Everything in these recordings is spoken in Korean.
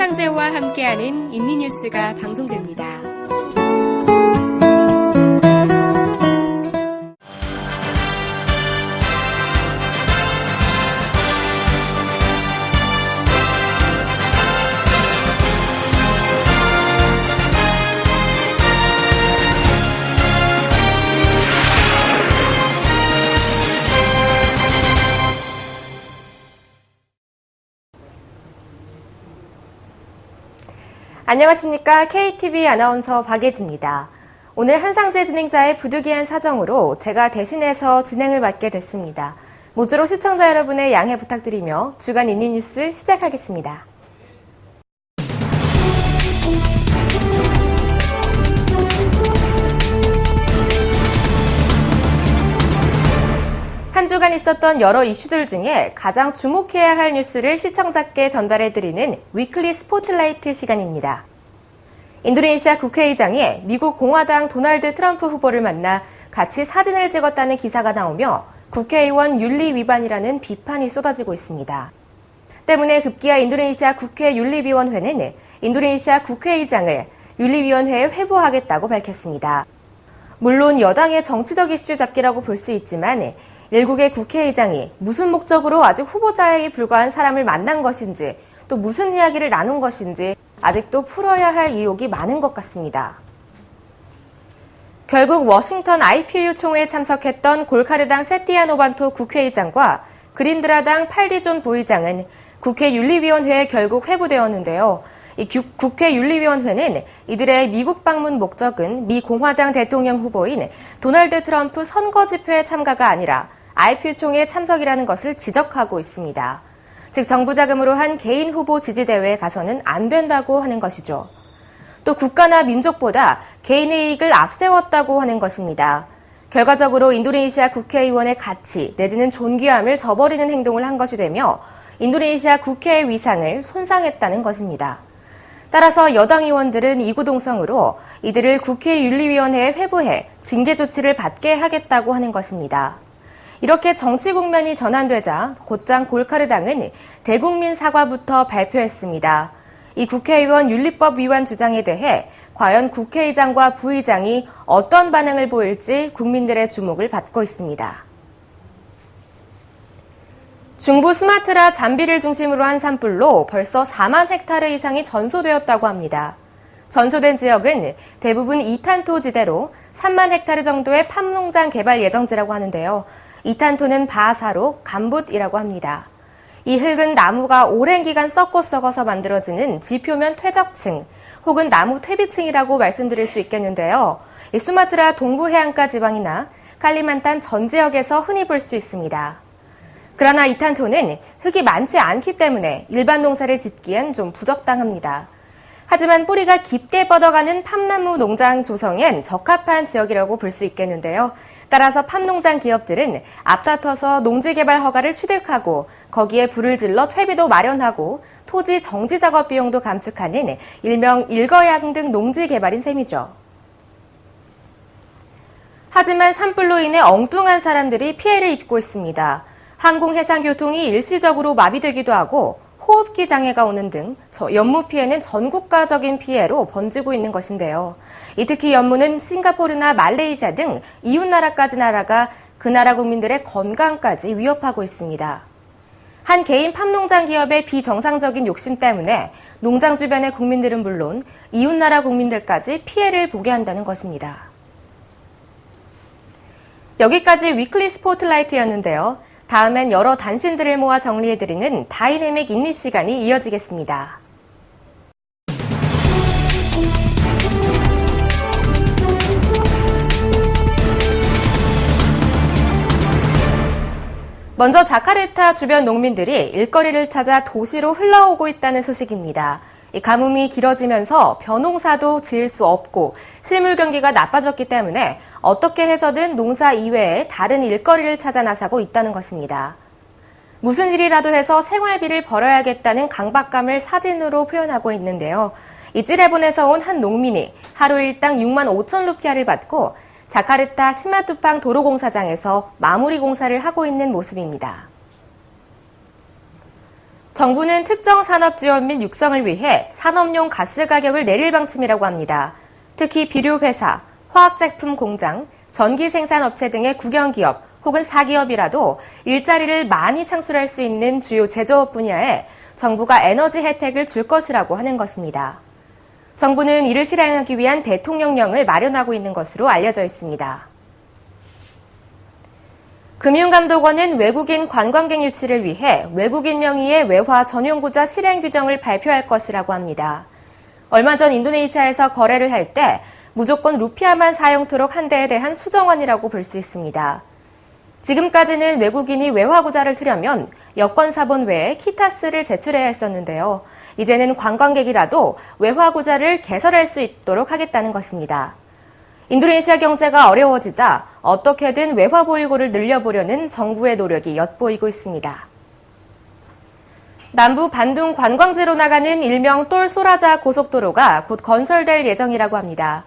한상재와 함께하는 인리뉴스가 방송됩니다. 안녕하십니까. KTV 아나운서 박예지입니다. 오늘 한상재 진행자의 부득이한 사정으로 제가 대신해서 진행을 맡게 됐습니다. 모쪼록 시청자 여러분의 양해 부탁드리며 주간 인리뉴스 시작하겠습니다. 한 주간 있었던 여러 이슈들 중에 가장 주목해야 할 뉴스를 시청자께 전달해드리는 위클리 스포트라이트 시간입니다. 인도네시아 국회의장이 미국 공화당 도널드 트럼프 후보를 만나 같이 사진을 찍었다는 기사가 나오며 국회의원 윤리 위반이라는 비판이 쏟아지고 있습니다. 때문에 급기야 인도네시아 국회 윤리위원회는 인도네시아 국회의장을 윤리위원회에 회부하겠다고 밝혔습니다. 물론 여당의 정치적 이슈 잡기라고 볼 수 있지만 일국의 국회의장이 무슨 목적으로 아직 후보자에 불과한 사람을 만난 것인지 또 무슨 이야기를 나눈 것인지 아직도 풀어야 할 의혹이 많은 것 같습니다. 결국 워싱턴 IPU 총회에 참석했던 골카르당 세티야 노반토 국회의장과 그린드라당 팔디존 부의장은 국회 윤리위원회에 결국 회부되었는데요. 이 국회 윤리위원회는 이들의 미국 방문 목적은 미 공화당 대통령 후보인 도널드 트럼프 선거 집회에 참가가 아니라 IPU 총회 참석이라는 것을 지적하고 있습니다. 즉 정부 자금으로 한 개인 후보 지지대회에 가서는 안 된다고 하는 것이죠. 또 국가나 민족보다 개인의 이익을 앞세웠다고 하는 것입니다. 결과적으로 인도네시아 국회의원의 가치 내지는 존귀함을 저버리는 행동을 한 것이 되며 인도네시아 국회의 위상을 손상했다는 것입니다. 따라서 여당 의원들은 이구동성으로 이들을 국회 윤리위원회에 회부해 징계 조치를 받게 하겠다고 하는 것입니다. 이렇게 정치 국면이 전환되자 곧장 골카르당은 대국민 사과부터 발표했습니다. 이 국회의원 윤리법 위반 주장에 대해 과연 국회의장과 부의장이 어떤 반응을 보일지 국민들의 주목을 받고 있습니다. 중부 수마트라 잠비를 중심으로 한 산불로 벌써 4만 헥타르 이상이 전소되었다고 합니다. 전소된 지역은 대부분 이탄토 지대로 3만 헥타르 정도의 팜농장 개발 예정지라고 하는데요. 이탄토는 바하사로 간붓이라고 합니다. 이 흙은 나무가 오랜 기간 썩고 썩어서 만들어지는 지표면 퇴적층 혹은 나무 퇴비층이라고 말씀드릴 수 있겠는데요. 이 수마트라 동부 해안가 지방이나 칼리만탄 전 지역에서 흔히 볼 수 있습니다. 그러나 이탄토는 흙이 많지 않기 때문에 일반 농사를 짓기엔 좀 부적당합니다. 하지만 뿌리가 깊게 뻗어가는 팜나무 농장 조성엔 적합한 지역이라고 볼 수 있겠는데요. 따라서 팜농장 기업들은 앞다퉈서 농지개발 허가를 취득하고 거기에 불을 질러 퇴비도 마련하고 토지 정지 작업 비용도 감축하는 일명 일거양등 농지 개발인 셈이죠. 하지만 산불로 인해 엉뚱한 사람들이 피해를 입고 있습니다. 항공해상교통이 일시적으로 마비되기도 하고 호흡기 장애가 오는 등 연무 피해는 전국가적인 피해로 번지고 있는 것인데요. 특히 연무는 싱가포르나 말레이시아 등 이웃나라까지 날아가 그 나라 국민들의 건강까지 위협하고 있습니다. 한 개인 팜농장 기업의 비정상적인 욕심 때문에 농장 주변의 국민들은 물론 이웃나라 국민들까지 피해를 보게 한다는 것입니다. 여기까지 위클리 스포트라이트였는데요. 다음엔 여러 단신들을 모아 정리해드리는 다이내믹 인리 시간이 이어지겠습니다. 먼저 자카르타 주변 농민들이 일거리를 찾아 도시로 흘러오고 있다는 소식입니다. 이 가뭄이 길어지면서 벼농사도 지을 수 없고 실물 경기가 나빠졌기 때문에 어떻게 해서든 농사 이외에 다른 일거리를 찾아 나서고 있다는 것입니다. 무슨 일이라도 해서 생활비를 벌어야겠다는 강박감을 사진으로 표현하고 있는데요. 이 찌레본에서 온 한 농민이 하루 일당 6만 5천 루피아를 받고 자카르타 시마투팡 도로공사장에서 마무리 공사를 하고 있는 모습입니다. 정부는 특정 산업 지원 및 육성을 위해 산업용 가스 가격을 내릴 방침이라고 합니다. 특히 비료회사, 화학제품 공장, 전기 생산업체 등의 국영기업 혹은 사기업이라도 일자리를 많이 창출할 수 있는 주요 제조업 분야에 정부가 에너지 혜택을 줄 것이라고 하는 것입니다. 정부는 이를 실행하기 위한 대통령령을 마련하고 있는 것으로 알려져 있습니다. 금융감독원은 외국인 관광객 유치를 위해 외국인 명의의 외화 전용구자 실행 규정을 발표할 것이라고 합니다. 얼마 전 인도네시아에서 거래를 할 때 무조건 루피아만 사용토록 한 데에 대한 수정안이라고 볼 수 있습니다. 지금까지는 외국인이 외화구자를 틀려면 여권사본 외에 키타스를 제출해야 했었는데요. 이제는 관광객이라도 외화구자를 개설할 수 있도록 하겠다는 것입니다. 인도네시아 경제가 어려워지자 어떻게든 외화 보유고를 늘려보려는 정부의 노력이 엿보이고 있습니다. 남부 반둥 관광지로 나가는 일명 똘소라자 고속도로가 곧 건설될 예정이라고 합니다.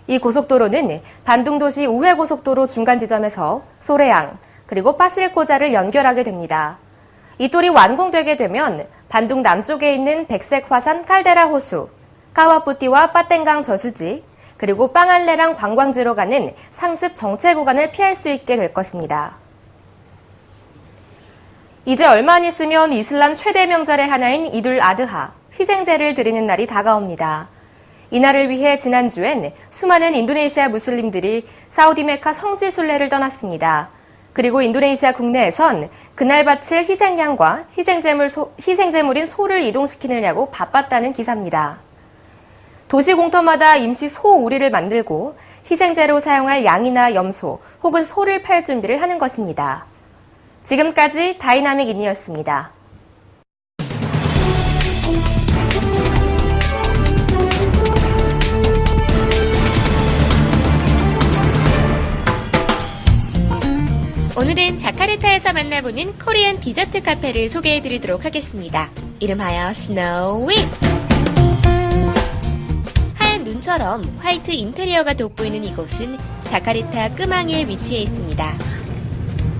이 고속도로는 반둥도시 우회고속도로 중간 지점에서 소레앙 그리고 파실코자를 연결하게 됩니다. 이 똘이 완공되게 되면 반둥 남쪽에 있는 백색 화산 칼데라 호수, 카와푸티와 빠땡강 저수지, 그리고 빵알레랑 관광지로 가는 상습 정체 구간을 피할 수 있게 될 것입니다. 이제 얼마 안 있으면 이슬람 최대 명절의 하나인 이둘 아드하, 희생제를 드리는 날이 다가옵니다. 이날을 위해 지난주엔 수많은 인도네시아 무슬림들이 사우디 메카 성지 순례를 떠났습니다. 그리고 인도네시아 국내에선 그날 바칠 희생양과 희생제물인 소를 이동시키느냐고 바빴다는 기사입니다. 도시 공터마다 임시 소 우리를 만들고 희생제로 사용할 양이나 염소 혹은 소를 팔 준비를 하는 것입니다. 지금까지 다이나믹 인이었습니다. 오늘은 자카르타에서 만나보는 코리안 디저트 카페를 소개해드리도록 하겠습니다. 이름하여 스노우잇! 하얀 눈처럼 화이트 인테리어가 돋보이는 이곳은 자카르타 끄망에 위치해 있습니다.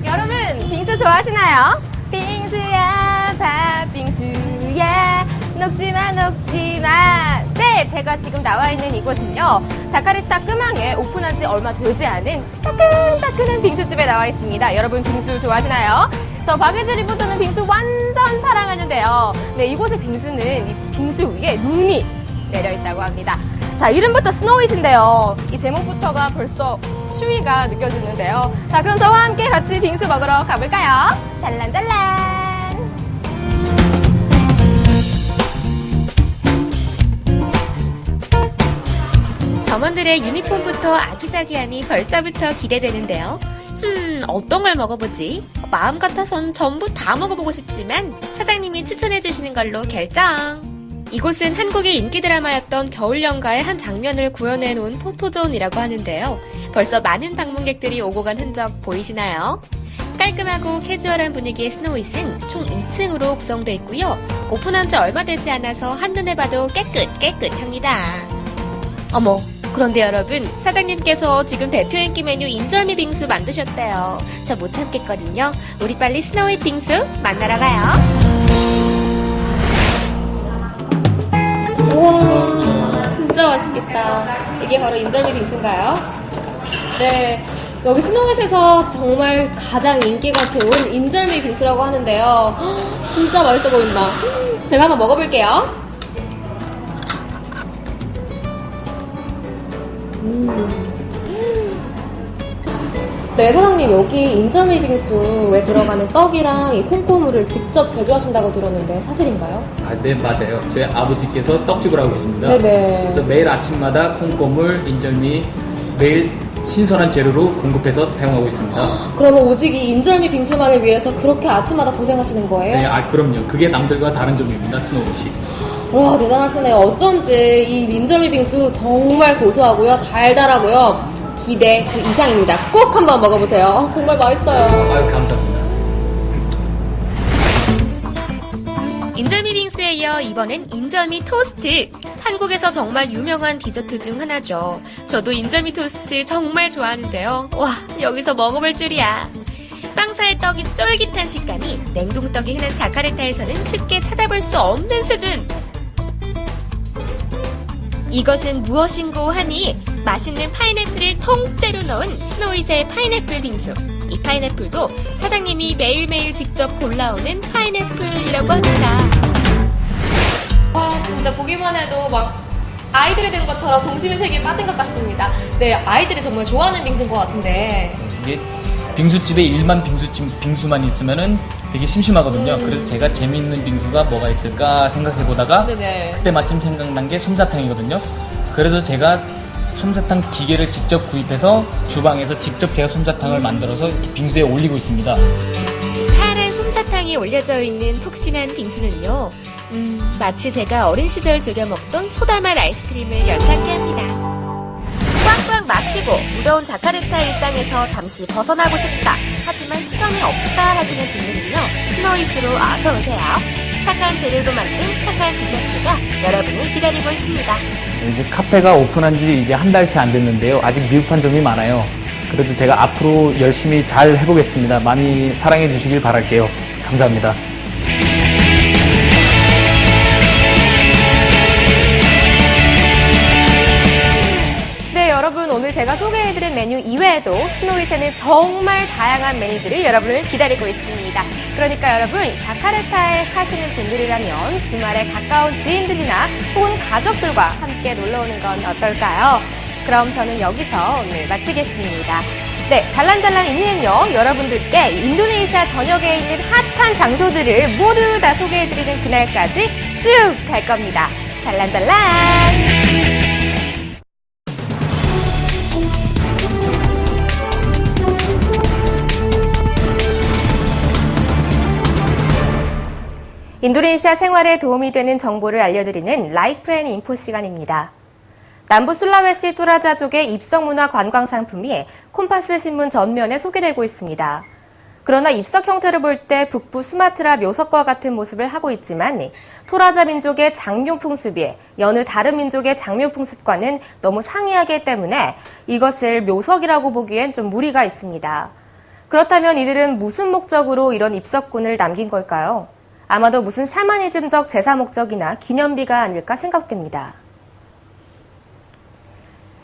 여러분, 빙수 좋아하시나요? 빙수야, 다 빙수야, 녹지마, 녹지마. 네, 제가 지금 나와 있는 이곳은요, 자카르타 끄망에 오픈한 지 얼마 되지 않은 따끈따끈한 빙수집에 나와 있습니다. 여러분, 빙수 좋아하시나요? 저 박예지 리포터는 빙수 완전 사랑하는데요. 네, 이곳의 빙수는 이 빙수 위에 눈이 내려있다고 합니다. 자, 이름부터 스노우잇인데요. 이 제목부터가 벌써 추위가 느껴지는데요. 자, 그럼 저와 함께 같이 빙수 먹으러 가볼까요? 짤란짤란! 점원들의 유니폼부터 아기자기하니 벌써부터 기대되는데요. 어떤 걸 먹어보지? 마음 같아선 전부 다 먹어보고 싶지만 사장님이 추천해주시는 걸로 결정! 이곳은 한국의 인기 드라마였던 겨울연가의 한 장면을 구현해놓은 포토존이라고 하는데요. 벌써 많은 방문객들이 오고 간 흔적 보이시나요? 깔끔하고 캐주얼한 분위기의 스노우잇은 총 2층으로 구성되어 있고요. 오픈한 지 얼마 되지 않아서 한눈에 봐도 깨끗합니다. 어머, 그런데 여러분, 사장님께서 지금 대표 인기 메뉴 인절미 빙수 만드셨대요. 저 못 참겠거든요. 우리 빨리 스노우잇 빙수 만나러 가요. 우와, 진짜 맛있겠다. 이게 바로 인절미 빙수인가요? 네, 여기 스노우잇에서 정말 가장 인기가 좋은 인절미 빙수라고 하는데요. 진짜 맛있어 보인다. 제가 한번 먹어볼게요. 네, 사장님, 여기 인절미 빙수에 들어가는 떡이랑 이 콩고물을 직접 제조하신다고 들었는데 사실인가요? 네, 맞아요. 저희 아버지께서 떡집을 하고 계십니다. 네네. 그래서 매일 아침마다 콩고물, 인절미 매일 신선한 재료로 공급해서 사용하고 있습니다. 그러면 오직 이 인절미 빙수만을 위해서 그렇게 아침마다 고생하시는 거예요? 네, 그럼요. 그게 남들과 다른 점입니다. 스노우잇이. 와, 대단하시네요. 어쩐지 이 인절미 빙수 정말 고소하고요, 달달하고요. 기대 그 이상입니다. 꼭 한번 먹어보세요. 정말 맛있어요. 아유, 감사합니다. 인절미 빙수에 이어 이번엔 인절미 토스트. 한국에서 정말 유명한 디저트 중 하나죠. 저도 인절미 토스트 정말 좋아하는데요. 와, 여기서 먹어볼 줄이야. 빵사의 떡이 쫄깃한 식감이 냉동떡이 흐는 자카르타에서는 쉽게 찾아볼 수 없는 수준. 이것은 무엇인고 하니 맛있는 파인애플을 통째로 넣은 스노잇의 파인애플 빙수. 이 파인애플도 사장님이 매일매일 직접 골라오는 파인애플이라고 합니다. 와, 진짜 보기만 해도 막 아이들이 된 것처럼 동심의 세계에 빠진 것 같습니다. 네, 아이들이 정말 좋아하는 빙수인 것 같은데. 이게 빙수집에 일반 빙수집 빙수만 있으면은 되게 심심하거든요. 그래서 제가 재미있는 빙수가 뭐가 있을까 생각해보다가 네네. 그때 마침 생각난 게 솜사탕이거든요. 그래서 제가 솜사탕 기계를 직접 구입해서 주방에서 직접 제가 솜사탕을 만들어서 이렇게 빙수에 올리고 있습니다. 파란 솜사탕이 올려져 있는 푹신한 빙수는요. 마치 제가 어린 시절 즐겨 먹던 소다맛 아이스크림을 연상케 합니다. 꽉꽉 막히고 무더운 자카르타 일상에서 잠시 벗어나고 싶다. 하지만 시간이 없다 하시는 분들은요. 스노잇으로 어서오세요. 착한 재료로 만든 착한 디저트가 여러분을 기다리고 있습니다. 이제 카페가 오픈한 지 이제 한 달째 안 됐는데요. 아직 미흡한 점이 많아요. 그래도 제가 앞으로 열심히 잘 해보겠습니다. 많이 사랑해 주시길 바랄게요. 감사합니다. 네, 여러분 오늘 제가 소개해드린 메뉴 이외에도 스노잇에는 정말 다양한 메뉴들이 여러분을 기다리고 있습니다. 그러니까 여러분 자카르타에 사시는 분들이라면 주말에 가까운 지인들이나 혹은 가족들과 함께 놀러오는 건 어떨까요? 그럼 저는 여기서 오늘 마치겠습니다. 네, 잘란잘란 이니는요 여러분들께 인도네시아 전역에 있는 핫한 장소들을 모두 다 소개해드리는 그날까지 쭉 갈 겁니다. 잘란잘란! 인도네시아 생활에 도움이 되는 정보를 알려드리는 라이프 앤 인포 시간입니다. 남부 술라웨시 토라자족의 입성문화 관광 상품이 콤파스 신문 전면에 소개되고 있습니다. 그러나 입석 형태를 볼 때 북부 수마트라 묘석과 같은 모습을 하고 있지만 토라자 민족의 장묘 풍습이 여느 다른 민족의 장묘 풍습과는 너무 상이하기 때문에 이것을 묘석이라고 보기엔 좀 무리가 있습니다. 그렇다면 이들은 무슨 목적으로 이런 입석군을 남긴 걸까요? 아마도 무슨 샤머니즘적 제사 목적이나 기념비가 아닐까 생각됩니다.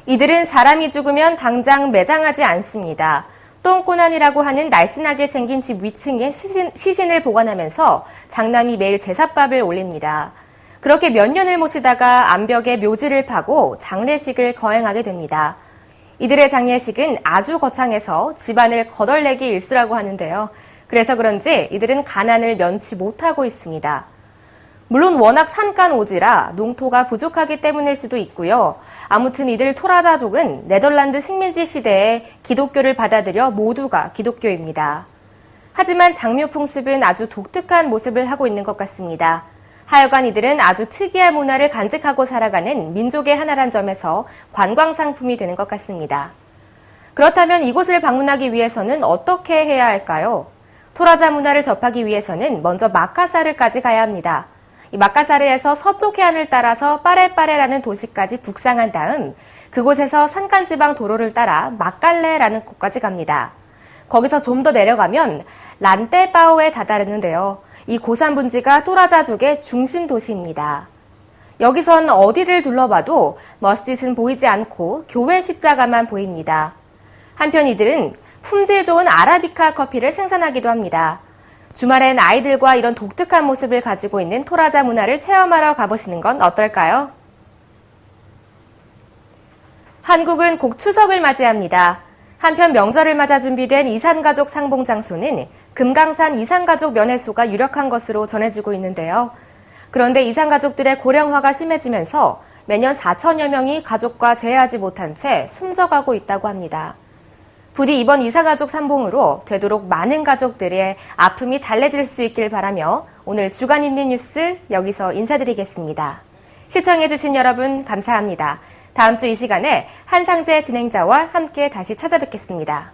이들은 사람이 죽으면 당장 매장하지 않습니다. 똥꼬난이라고 하는 날씬하게 생긴 집 위층에 시신을 보관하면서 장남이 매일 제사밥을 올립니다. 그렇게 몇 년을 모시다가 암벽에 묘지를 파고 장례식을 거행하게 됩니다. 이들의 장례식은 아주 거창해서 집안을 거덜내기 일쑤라고 하는데요. 그래서 그런지 이들은 가난을 면치 못하고 있습니다. 물론 워낙 산간 오지라 농토가 부족하기 때문일 수도 있고요. 아무튼 이들 토라자족은 네덜란드 식민지 시대에 기독교를 받아들여 모두가 기독교입니다. 하지만 장묘 풍습은 아주 독특한 모습을 하고 있는 것 같습니다. 하여간 이들은 아주 특이한 문화를 간직하고 살아가는 민족의 하나란 점에서 관광 상품이 되는 것 같습니다. 그렇다면 이곳을 방문하기 위해서는 어떻게 해야 할까요? 토라자 문화를 접하기 위해서는 먼저 마카사르까지 가야 합니다. 이 마카사르에서 서쪽 해안을 따라서 빠레빠레라는 도시까지 북상한 다음 그곳에서 산간지방 도로를 따라 마칼레라는 곳까지 갑니다. 거기서 좀 더 내려가면 란테바오에 다다르는데요. 이 고산 분지가 토라자족의 중심 도시입니다. 여기선 어디를 둘러봐도 머스짓은 보이지 않고 교회 십자가만 보입니다. 한편 이들은 품질 좋은 아라비카 커피를 생산하기도 합니다. 주말엔 아이들과 이런 독특한 모습을 가지고 있는 토라자 문화를 체험하러 가보시는 건 어떨까요? 한국은 곧 추석을 맞이합니다. 한편 명절을 맞아 준비된 이산가족 상봉 장소는 금강산 이산가족 면회소가 유력한 것으로 전해지고 있는데요. 그런데 이산가족들의 고령화가 심해지면서 매년 4천여 명이 가족과 재회하지 못한 채 숨져가고 있다고 합니다. 부디 이번 이산가족 상봉으로 되도록 많은 가족들의 아픔이 달래질 수 있길 바라며 오늘 주간 있는 뉴스 여기서 인사드리겠습니다. 시청해주신 여러분 감사합니다. 다음 주 이 시간에 한상재 진행자와 함께 다시 찾아뵙겠습니다.